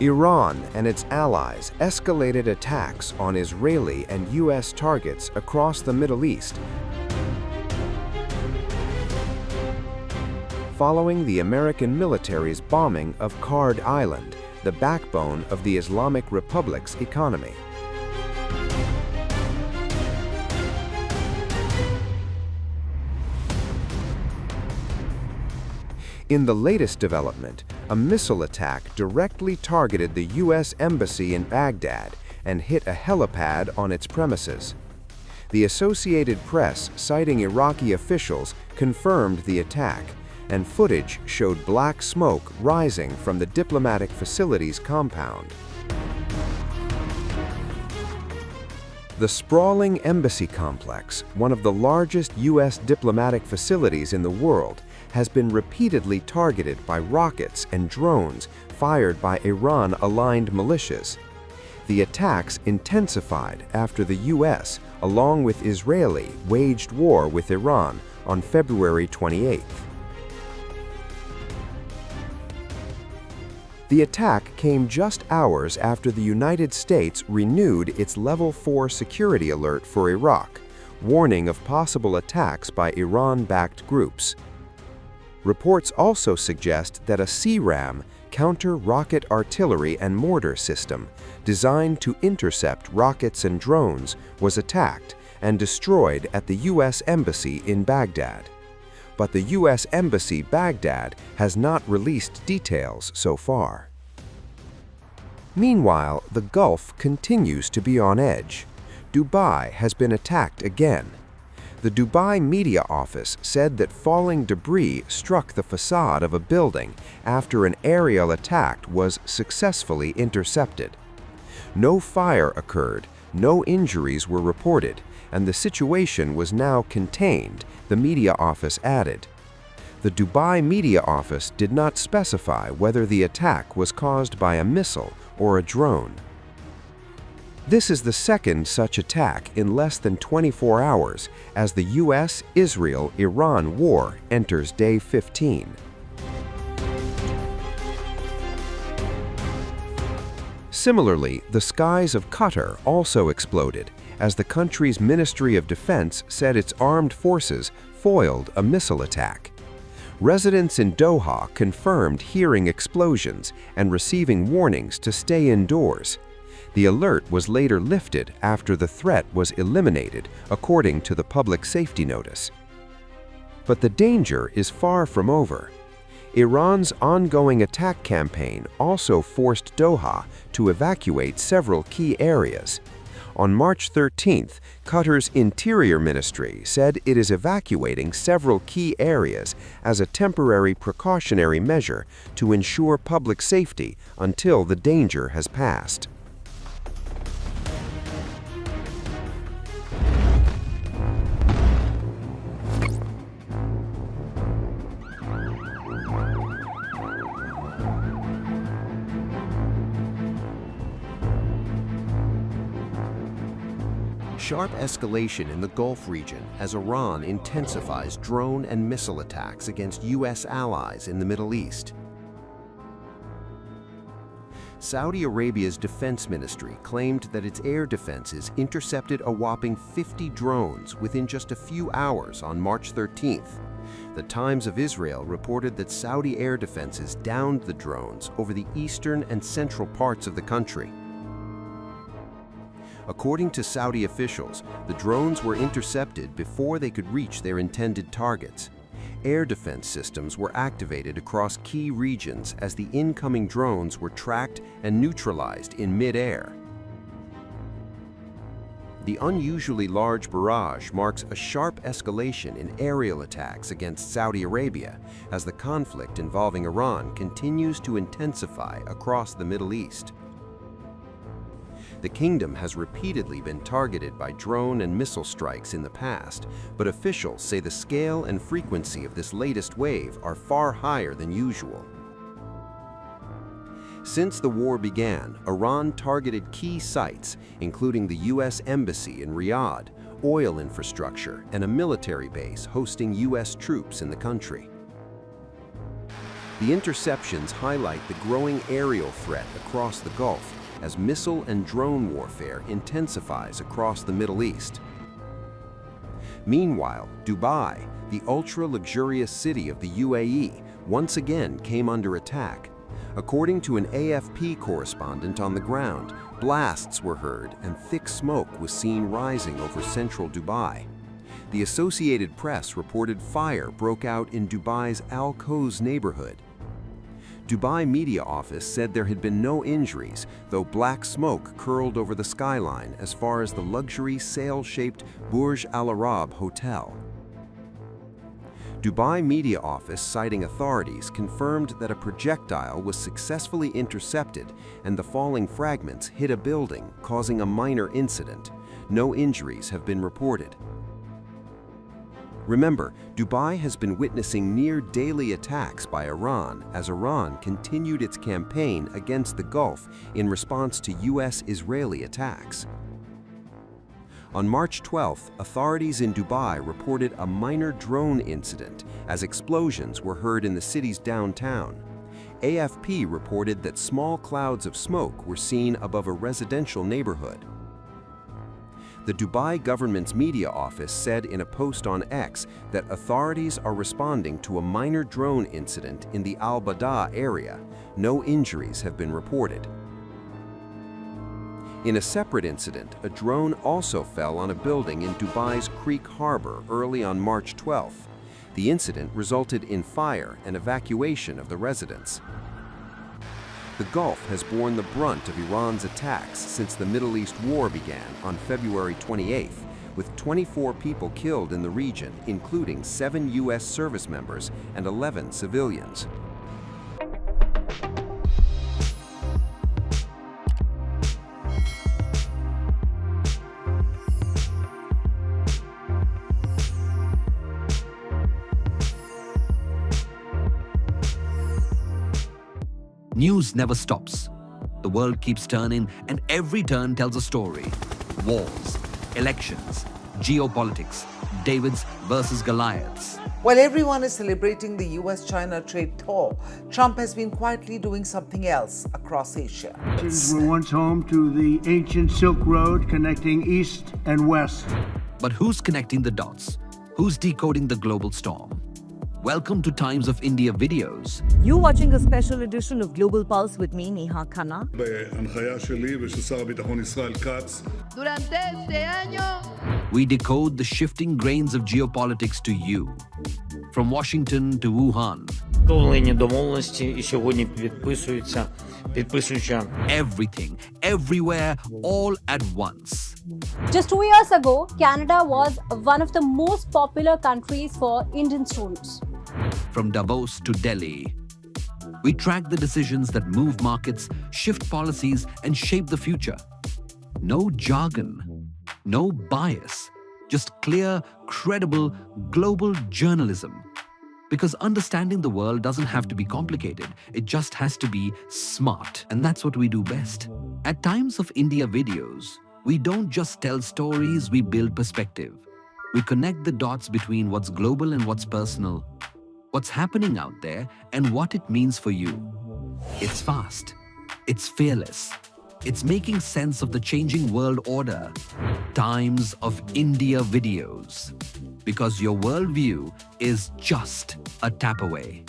Iran and its allies escalated attacks on Israeli and U.S. targets across the Middle East, following the American military's bombing of Kard Island, the backbone of the Islamic Republic's economy. In the latest development, a missile attack directly targeted the U.S. Embassy in Baghdad and hit a helipad on its premises. The Associated Press, citing Iraqi officials, confirmed the attack, and footage showed black smoke rising from the diplomatic facility's compound. The sprawling embassy complex, one of the largest U.S. diplomatic facilities in the world, has been repeatedly targeted by rockets and drones fired by Iran-aligned militias. The attacks intensified after the U.S., along with Israeli, waged war with Iran on February 28th. The attack came just hours after the United States renewed its Level 4 security alert for Iraq, warning of possible attacks by Iran-backed groups. Reports also suggest that a CRAM, counter-rocket artillery and mortar system, designed to intercept rockets and drones, was attacked and destroyed at the U.S. Embassy in Baghdad. But the U.S. Embassy Baghdad has not released details so far. Meanwhile, the Gulf continues to be on edge. Dubai has been attacked again. The Dubai media office said that falling debris struck the facade of a building after an aerial attack was successfully intercepted. No fire occurred, no injuries were reported, and the situation was now contained, the media office added. The Dubai media office did not specify whether the attack was caused by a missile or a drone. This is the second such attack in less than 24 hours as the U.S.-Israel-Iran war enters day 15. Similarly, the skies of Qatar also exploded as the country's Ministry of Defense said its armed forces foiled a missile attack. Residents in Doha confirmed hearing explosions and receiving warnings to stay indoors. The alert was later lifted after the threat was eliminated, according to the public safety notice. But the danger is far from over. Iran's ongoing attack campaign also forced Doha to evacuate several key areas. On March 13th, Qatar's Interior Ministry said it is evacuating several key areas as a temporary precautionary measure to ensure public safety until the danger has passed. Sharp escalation in the Gulf region as Iran intensifies drone and missile attacks against U.S. allies in the Middle East. Saudi Arabia's defense ministry claimed that its air defenses intercepted a whopping 50 drones within just a few hours on March 13th. The Times of Israel reported that Saudi air defenses downed the drones over the eastern and central parts of the country. According to Saudi officials, the drones were intercepted before they could reach their intended targets. Air defense systems were activated across key regions as the incoming drones were tracked and neutralized in mid-air. The unusually large barrage marks a sharp escalation in aerial attacks against Saudi Arabia as the conflict involving Iran continues to intensify across the Middle East. The kingdom has repeatedly been targeted by drone and missile strikes in the past, but officials say the scale and frequency of this latest wave are far higher than usual. Since the war began, Iran targeted key sites, including the U.S. Embassy in Riyadh, oil infrastructure, and a military base hosting U.S. troops in the country. The interceptions highlight the growing aerial threat across the Gulf as missile and drone warfare intensifies across the Middle East. Meanwhile, Dubai, the ultra-luxurious city of the UAE, once again came under attack. According to an AFP correspondent on the ground, blasts were heard and thick smoke was seen rising over central Dubai. The Associated Press reported fire broke out in Dubai's Al Quoz neighborhood. Dubai media office said there had been no injuries, though black smoke curled over the skyline as far as the luxury sail-shaped Burj Al Arab hotel. Dubai media office, citing authorities, confirmed that a projectile was successfully intercepted and the falling fragments hit a building, causing a minor incident. No injuries have been reported. Remember, Dubai has been witnessing near-daily attacks by Iran as Iran continued its campaign against the Gulf in response to U.S.-Israeli attacks. On March 12th, authorities in Dubai reported a minor drone incident as explosions were heard in the city's downtown. AFP reported that small clouds of smoke were seen above a residential neighborhood. The Dubai government's media office said in a post on X that authorities are responding to a minor drone incident in the Al Bada area. No injuries have been reported. In a separate incident, a drone also fell on a building in Dubai's Creek Harbor early on March 12th. The incident resulted in fire and evacuation of the residents. The Gulf has borne the brunt of Iran's attacks since the Middle East war began on February 28th, with 24 people killed in the region, including 7 U.S. service members and 11 civilians. News never stops. The world keeps turning, and every turn tells a story. Wars, elections, geopolitics, Davids versus Goliaths. While everyone is celebrating the US-China trade thaw, Trump has been quietly doing something else across Asia. Were once home to the ancient Silk Road connecting east and west. But who's connecting the dots? Who's decoding the global storm? Welcome to Times of India videos. You're watching a special edition of Global Pulse with me, Neha Khanna. בהנחיה שלי ושל שר הביטחון ישראל כץ. Durante este año, We decode the shifting grains of geopolitics to you. From Washington to Wuhan. Встановлені домовленості і сьогодні підписуються. Everything, everywhere, all at once. Just 2 years ago, Canada was one of the most popular countries for Indian students. From Davos to Delhi, we track the decisions that move markets, shift policies, and shape the future. No jargon, no bias, just clear, credible, global journalism. Because understanding the world doesn't have to be complicated, it just has to be smart. And that's what we do best. At Times of India videos, we don't just tell stories, we build perspective. We connect the dots between what's global and what's personal, what's happening out there, and what it means for you. It's fast. It's fearless. It's making sense of the changing world order. Times of India videos. Because your worldview is just a tap away.